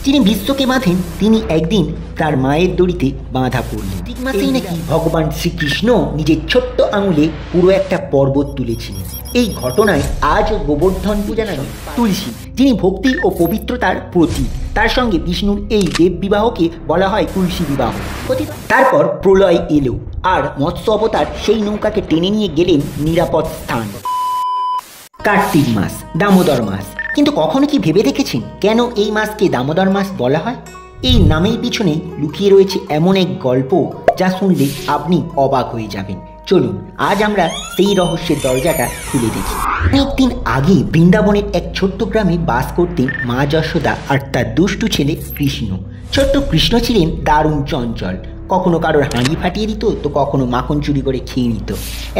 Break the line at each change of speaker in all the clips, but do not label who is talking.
যিনি বিশ্বকে বাঁধেন তিনি একদিন তার মায়ের দড়িতে বাঁধা পড়লেন। ঠিক মাসেই নাকি ভগবান শ্রীকৃষ্ণ নিজের ছোট্ট আঙুলে পুরো একটা পর্বত তুলেছিলেন। এই ঘটনায় আজও গোবর্ধন পূজা নামে তুলসী, যিনি ভক্তি ও পবিত্রতার প্রতীক, তার সঙ্গে বিষ্ণুর এই দেব বিবাহকে বলা হয় তুলসী বিবাহ। তারপর প্রলয় এলো আর মৎস্য অবতার সেই নৌকাকে টেনে নিয়ে গেলেন নিরাপদ স্থান। কার্তিক মাস, দামোদর মাস। কিন্তু কখনো কি ভেবে দেখেছেন কেন এই মাসকে দামোদর মাস বলা হয়? এই নামের পিছনে লুকিয়ে রয়েছে এমন এক গল্প যা শুনলে আপনি অবাক হয়ে যাবেন। চলুন আজ আমরা সেই রহস্যের দরজাটা খুলে দেখি। অনেকদিন আগে বৃন্দাবনের এক ছোট্ট গ্রামে বাস করতেন মা যশোদা আর তার দুষ্টু ছেলে কৃষ্ণ। ছোট্ট কৃষ্ণ ছিলেন দারুণ চঞ্চল, কখনো কারোর হাঁড়ি ফাটিয়ে দিত তো কখনো মাখন চুরি করে খেয়ে নিত।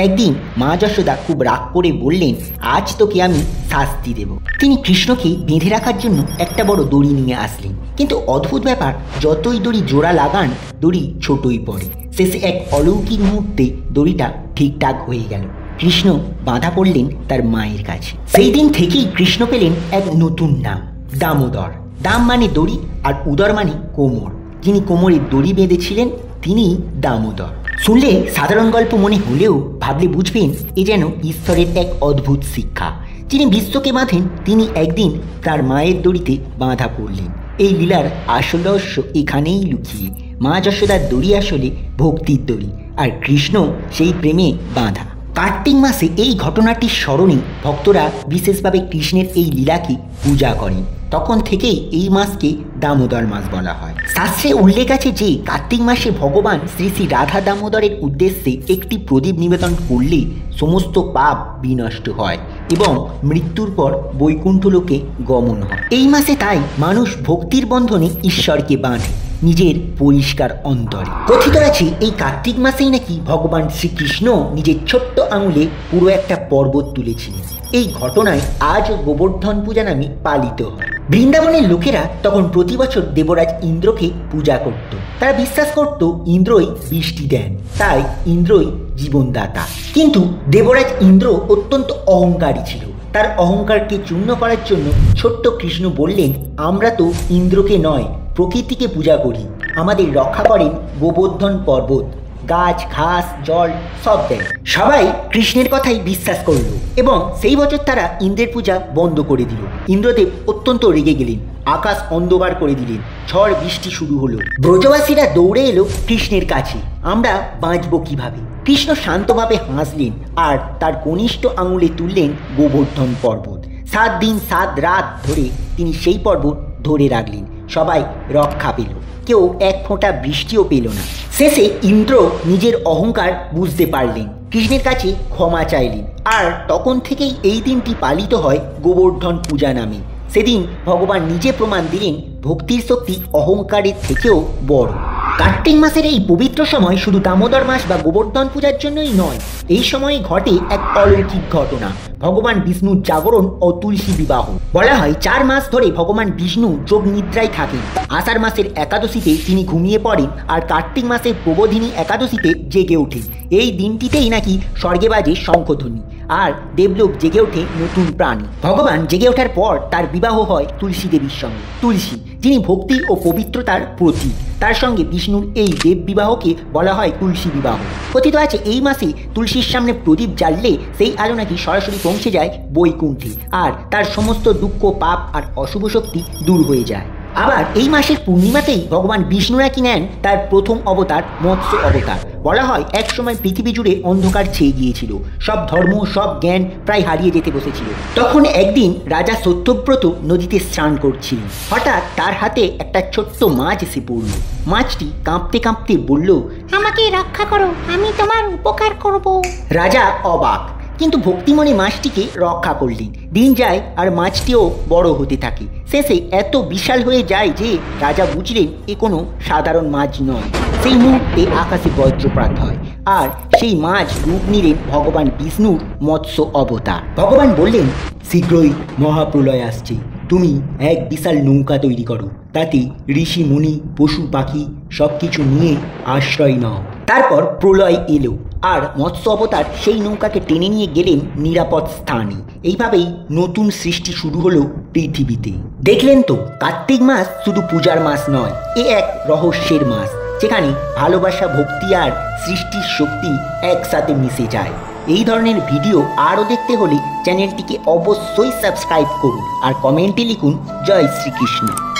একদিন মা যশোদা খুব রাগ করে বললেন, আজ তোকে আমি শাস্তি দেব। তিনি কৃষ্ণকে বেঁধে রাখার জন্য একটা বড় দড়ি নিয়ে আসলেন, কিন্তু অদ্ভুত ব্যাপার, যতই দড়ি জোড়া লাগান দড়ি ছোটই পড়ে। শেষে এক অলৌকিক মুহূর্তে দড়িটা ঠিকঠাক হয়ে গেল। কৃষ্ণ বাঁধা পড়লেন তার মায়ের কাছে। সেই দিন থেকেই কৃষ্ণ পেলেন এক নতুন নাম, দামোদর। দাম মানে দড়ি আর উদর মানে কোমর। যিনি কোমরে দড়ি বেঁধেছিলেন তিনি দামোদর। শুনলে সাধারণ গল্প মনে হলেও ভাবলে বুঝবেন এ যেন ঈশ্বরের এক অদ্ভুত শিক্ষা। যিনি বিশ্বকে বাঁধেন তিনি একদিন তার মায়ের দড়িতে বাঁধা পড়লেন। এই লীলার আসল রহস্য এখানেই লুকিয়ে। মা যশোদার দড়ি আসলে ভক্তির দড়ি, আর কৃষ্ণ সেই প্রেমে বাঁধা। কার্তিক মাসে এই ঘটনাটির স্মরণে ভক্তরা বিশেষভাবে কৃষ্ণের এই লীলাকে পূজা করেন। তখন থেকেই এই মাসকে দামোদর মাস বলা হয়। শাস্ত্রে উল্লেখ আছে যে কার্তিক মাসে ভগবান শ্রী শ্রী রাধা দামোদরের উদ্দেশ্যে একটি প্রদীপ নিবেদন করলে সমস্ত পাপ বিনষ্ট হয় এবং মৃত্যুর পর বৈকুণ্ঠ লোকে গমন হয়। এই মাসে তাই মানুষ ভক্তির বন্ধনে ঈশ্বরকে বাঁধে নিজের পরিষ্কার অন্তরে। কথিত আছে এই কার্তিক মাসেই নাকি ভগবান শ্রীকৃষ্ণ নিজের ছোট্ট আঙুলে পুরো একটা পর্বত তুলেছিলেন। এই ঘটনায় আজও গোবর্ধন পূজা নামে পালিত হয়। বৃন্দাবনের লোকেরা তখন প্রতি বছর দেবরাজ ইন্দ্রকে পূজা করত। তারা বিশ্বাস করত ইন্দ্রই বৃষ্টি দেন, তাই ইন্দ্রই জীবনদাতা। কিন্তু দেবরাজ ইন্দ্র অত্যন্ত অহংকারী ছিল। তার অহংকারকে চূর্ণ করার জন্য ছোট্ট কৃষ্ণ বললেন, আমরা তো ইন্দ্রকে নয় প্রকৃতিকে পূজা করি, আমাদের রক্ষা করেন গোবর্ধন পর্বত, গাছ ঘাস জল সব দেয়। সবাই কৃষ্ণের কথাই বিশ্বাস করল এবং সেই বছর তারা ইন্দ্রের পূজা বন্ধ করে দিল। ইন্দ্রদেব অত্যন্ত রেগে গেলেন, আকাশ অন্ধকার করে দিলেন, ঝড় বৃষ্টি শুরু হলো। ব্রজবাসীরা দৌড়ে এলো কৃষ্ণের কাছে, আমরা বাঁচবো কিভাবে? কৃষ্ণ শান্তভাবে হাসলেন আর তার কনিষ্ঠ আঙুলে তুললেন গোবর্ধন পর্বত। 7 দিন 7 রাত ধরে তিনি সেই পর্বত ধরে রাখলেন। সবাই রক্ষা পেল, কেউ এক ফোঁটা বৃষ্টিও পেল না। শেষে ইন্দ্র নিজের অহংকার বুঝতে পারলেন, কৃষ্ণের কাছে ক্ষমা চাইলেন, আর তখন থেকেই এই দিনটি পালিত হয় গোবর্ধন পূজা নামে। সেদিন ভগবান নিজে প্রমাণ দিলেন ভক্তির শক্তি অহংকারের থেকেও বড়। কার্তিক মাসের এই পবিত্র সময় শুধু দামোদর মাস বা গোবর্ধন পূজার জন্যই নয়, এই সময়ে ঘটে এক অলৌকিক ঘটনা, ভগবান বিষ্ণুর জাগরণ ও তুলসী বিবাহ। বলা হয় 4 মাস ধরে ভগবান বিষ্ণু যোগ নিদ্রায় থাকেন। আষাঢ় মাসের একাদশীতে তিনি ঘুমিয়ে পড়েন আর কার্তিক মাসের প্রবোধিনী একাদশীতে জেগে ওঠেন। এই দিনটিতেই নাকি স্বর্গে বাজে শঙ্খধ্বনি আর দেবলোক জেগে ওঠে নতুন প্রাণী। ভগবান জেগে ওঠার পর তার বিবাহ হয় তুলসী দেবীর সঙ্গে। তুলসী, যিনি ভক্তি ও পবিত্রতার প্রতীক, তার সঙ্গে বিষ্ণুর এই দেব বিবাহকে বলা হয় তুলসী বিবাহ। কথিত আছে এই মাসে তুলসীর সামনে প্রদীপ জ্বাললে সেই আলো নাকি সরাসরি পৌঁছে যায় বৈকুণ্ঠে, আর তার সমস্ত দুঃখ পাপ আর অশুভ শক্তি দূর হয়ে যায়। আবার এই মাসের পূর্ণিমাতেই ভগবান বিষ্ণু নাকি নেন তার প্রথম অবতার মৎস্য অবতার। বলা হয় এক সময় পৃথিবী জুড়ে অন্ধকার ছেয়ে গিয়েছিল, সব ধর্ম সব জ্ঞান প্রায় হারিয়ে যেতে বসেছিল। তখন একদিন রাজা সত্যব্রত নদীতে স্নান করছিলেন। হঠাৎ তার হাতে একটা ছোট্ট মাছ এসে পড়ল। মাছটি কাঁপতে কাঁপতে বলল, আমাকে রক্ষা করো, আমি তোমার উপকার করব। রাজা অবাক, কিন্তু ভক্তিমনে মাছটিকে রক্ষা করলেন। দিন যায় আর মাছটিও বড় হতে থাকে। শেষে এত বিশাল হয়ে যায় যে রাজা বুঝলেন এ কোনো সাধারণ মাছ নয়। সেই মুহূর্তে আকাশে বজ্রপাত হয় আর সেই মাছ রূপ নিলেন ভগবান বিষ্ণুর মৎস্য অবতার। ভগবান বললেন, শীঘ্রই মহাপ্রলয় আসছে, তুমি এক বিশাল নৌকা তৈরি করো, তাতে ঋষি মুনি পশু পাখি সব কিছু নিয়ে আশ্রয় নাও। তারপর প্রলয় এলো আর মৎস্য অবতার সেই নৌকাকে টেনে নিয়ে গেলেন নিরাপদ স্থানে। এইভাবেই নতুন সৃষ্টি শুরু হলো পৃথিবীতে। দেখলেন তো, কার্তিক মাস শুধু পূজার মাস নয়, এ এক রহস্যের মাস, যেখানে ভালোবাসা, ভক্তি আর সৃষ্টির শক্তি একসাথে মিশে যায়। এই ধরনের ভিডিও আরও দেখতে হলে চ্যানেলটিকে অবশ্যই সাবস্ক্রাইব করুন আর কমেন্টে লিখুন জয় শ্রীকৃষ্ণ।